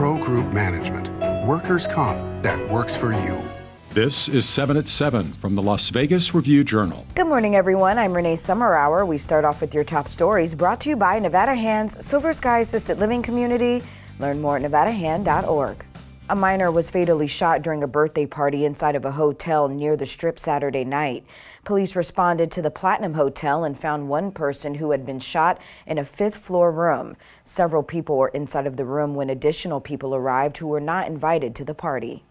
Pro Group Management. Workers' comp that works for you. This is 7 at 7 from the Las Vegas Review-Journal. Good morning, everyone. I'm Renee Summerhour. We start off with your top stories brought to you by Nevada Hand's Silver Sky Assisted Living Community. Learn more at nevadahand.org. A minor was fatally shot during a birthday party inside of a hotel near the Strip Saturday night. Police responded to the Platinum Hotel and found one person who had been shot in a fifth-floor room. Several people were inside of the room when additional people arrived who were not invited to the party.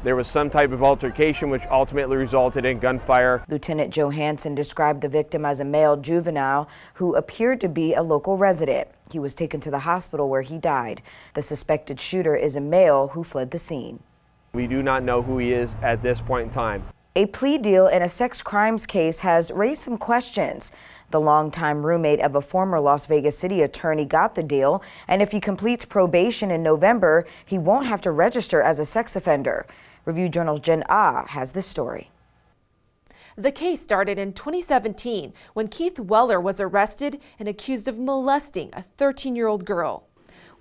There was some type of altercation which ultimately resulted in gunfire. Lieutenant Johansson described the victim as a male juvenile who appeared to be a local resident. He was taken to the hospital where he died. The suspected shooter is a male who fled the scene. We do not know who he is at this point in time. A plea deal in a sex crimes case has raised some questions. The longtime roommate of a former Las Vegas city attorney got the deal, and if he completes probation in November, he won't have to register as a sex offender. Review-Journal's Jen Ah has this story. The case started in 2017 when Keith Weller was arrested and accused of molesting a 13-year-old girl.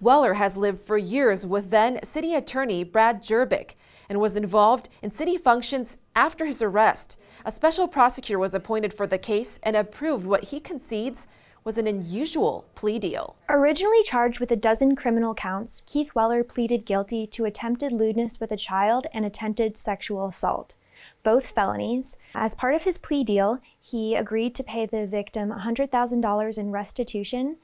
Weller has lived for years with then city attorney Brad Jerbick and was involved in city functions after his arrest. A special prosecutor was appointed for the case and approved what he concedes was an unusual plea deal. Originally charged with a dozen criminal counts, Keith Weller pleaded guilty to attempted lewdness with a child and attempted sexual assault, both felonies. As part of his plea deal, he agreed to pay the victim $100,000 in restitution,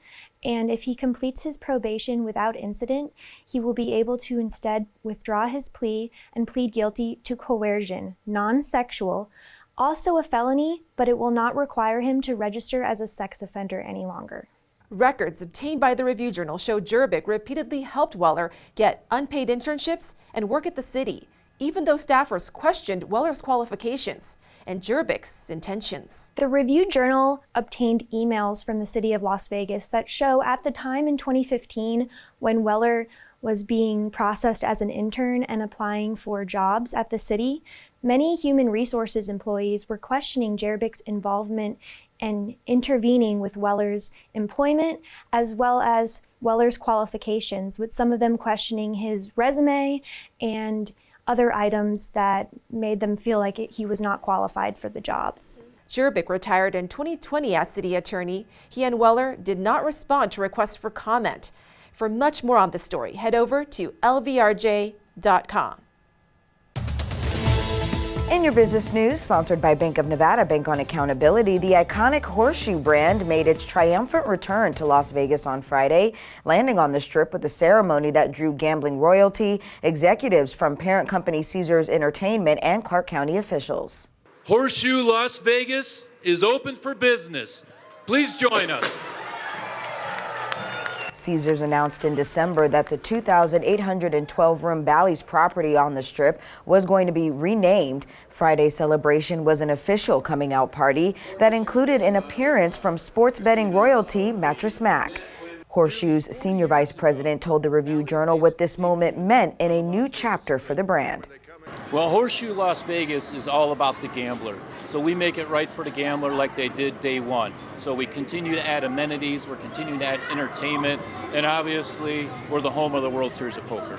and if he completes his probation without incident, he will be able to instead withdraw his plea and plead guilty to coercion, non-sexual, also a felony, but it will not require him to register as a sex offender any longer. Records obtained by the Review-Journal show Jerbick repeatedly helped Weller get unpaid internships and work at the city, even though staffers questioned Weller's qualifications and Jerbick's intentions. The Review-Journal obtained emails from the city of Las Vegas that show at the time in 2015 when Weller was being processed as an intern and applying for jobs at the city, many human resources employees were questioning Jerbick's involvement and intervening with Weller's employment as well as Weller's qualifications, with some of them questioning his resume and other items that made them feel like he was not qualified for the jobs. Jerbick retired in 2020 as city attorney. He and Weller did not respond to requests for comment. For much more on the story, head over to lvrj.com. In your business news, sponsored by Bank of Nevada, Bank on Accountability, the iconic Horseshoe brand made its triumphant return to Las Vegas on Friday, landing on the Strip with a ceremony that drew gambling royalty, executives from parent company Caesars Entertainment, and Clark County officials. Horseshoe Las Vegas is open for business. Please join us. Caesars announced in December that the 2,812-room Bally's property on the Strip was going to be renamed. Friday's celebration was an official coming-out party that included an appearance from sports betting royalty Mattress Mac. Horseshoe's senior vice president told the Review-Journal what this moment meant in a new chapter for the brand. Well, Horseshoe Las Vegas is all about the gambler. So we make it right for the gambler like they did day one. So we continue to add amenities, we're continuing to add entertainment, and obviously we're the home of the World Series of Poker.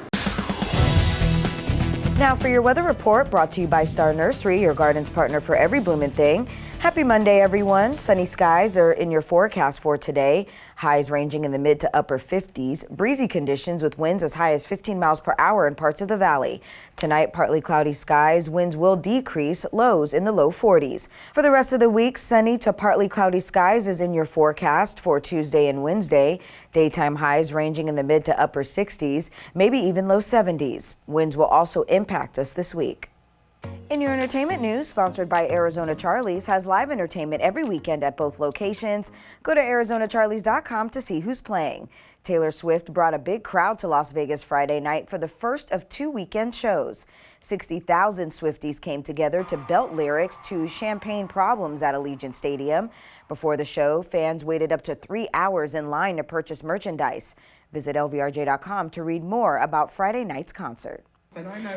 Now for your weather report, brought to you by Star Nursery, your garden's partner for every bloomin' thing. Happy Monday, everyone. Sunny skies are in your forecast for today. Highs ranging in the mid to upper 50s. Breezy conditions with winds as high as 15 miles per hour in parts of the valley. Tonight, partly cloudy skies. Winds will decrease. Lows in the low 40s. For the rest of the week, sunny to partly cloudy skies is in your forecast for Tuesday and Wednesday. Daytime highs ranging in the mid to upper 60s, maybe even low 70s. Winds will also impact us this week. In your entertainment news, sponsored by Arizona Charlie's, has live entertainment every weekend at both locations. Go to ArizonaCharlies.com to see who's playing. Taylor Swift brought a big crowd to Las Vegas Friday night for the first of 2 weekend shows. 60,000 Swifties came together to belt lyrics to Champagne Problems at Allegiant Stadium. Before the show, fans waited up to 3 hours in line to purchase merchandise. Visit LVRJ.com to read more about Friday night's concert.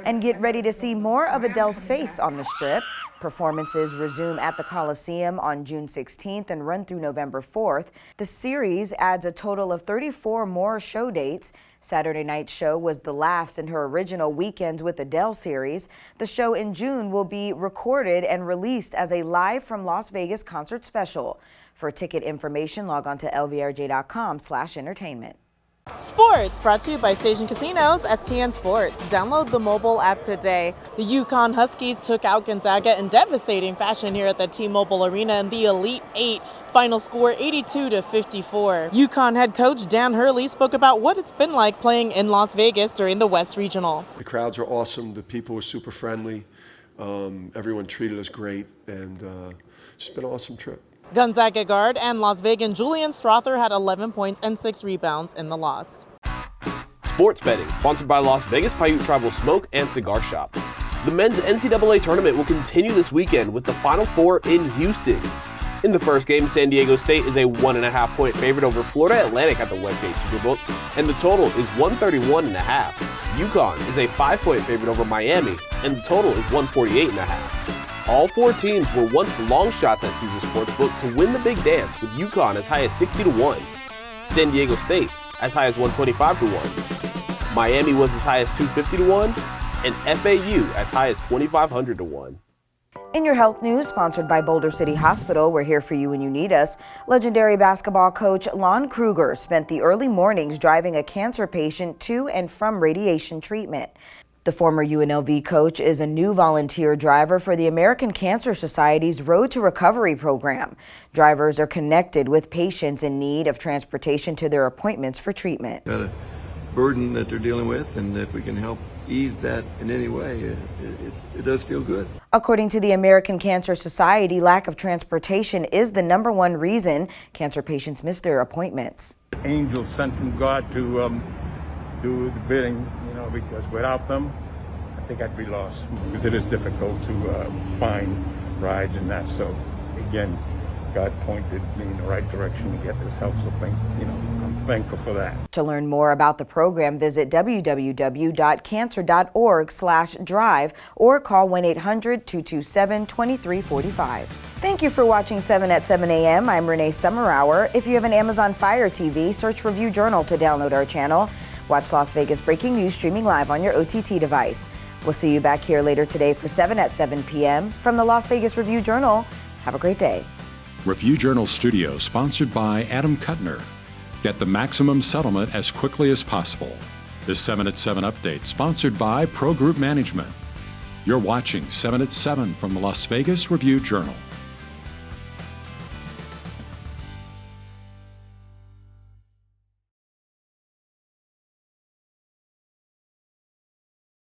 And get ready to see more of Adele's face on the Strip. Performances resume at the Coliseum on June 16th and run through November 4th. The series adds a total of 34 more show dates. Saturday night's show was the last in her original Weekends with Adele series. The show in June will be recorded and released as a live from Las Vegas concert special. For ticket information, log on to lvrj.com/entertainment. Sports brought to you by Station Casinos, STN Sports. Download the mobile app today. The UConn Huskies took out Gonzaga in devastating fashion here at the T-Mobile Arena in the Elite Eight. Final score 82-54. UConn head coach Dan Hurley spoke about what it's been like playing in Las Vegas during the West Regional. The crowds are awesome. The people were super friendly. Everyone treated us great, and it's just been an awesome trip. Gonzaga guard and Las Vegan Julian Strother had 11 points and 6 rebounds in the loss. Sports betting, sponsored by Las Vegas Paiute Tribal Smoke and Cigar Shop. The men's NCAA tournament will continue this weekend with the Final Four in Houston. In the first game, San Diego State is a 1.5-point favorite over Florida Atlantic at the Westgate Superbook, and the total is 131.5. UConn is a 5-point favorite over Miami, and the total is 148.5. All four teams were once long shots at Caesars Sportsbook to win the big dance, with UConn as high as 60-1, San Diego State as high as 125-1, Miami was as high as 250-1, and FAU as high as 2,500-1. In your health news, sponsored by Boulder City Hospital, we're here for you when you need us. Legendary basketball coach Lon Kruger spent the early mornings driving a cancer patient to and from radiation treatment. The former UNLV coach is a new volunteer driver for the American Cancer Society's Road to Recovery program. Drivers are connected with patients in need of transportation to their appointments for treatment. Got a burden that they're dealing with, and if we can help ease that in any way, it does feel good. According to the American Cancer Society, lack of transportation is the #1 reason cancer patients miss their appointments. Angels sent from God to do the bidding, because without them, I think I'd be lost. Because it is difficult to find rides and that. So again, God pointed me in the right direction to get this help. So I'm thankful for that. To learn more about the program, visit www.cancer.org/drive or call 1-800-227-2345. Thank you for watching 7 at 7 a.m. I'm Renee Summerhour. If you have an Amazon Fire TV, search Review Journal to download our channel. Watch Las Vegas breaking news streaming live on your OTT device. We'll see you back here later today for 7 at 7 p.m. from the Las Vegas Review Journal. Have a great day. Review Journal Studio, sponsored by Adam Kuttner. Get the maximum settlement as quickly as possible. This 7 at 7 update, sponsored by Pro Group Management. You're watching 7 at 7 from the Las Vegas Review Journal.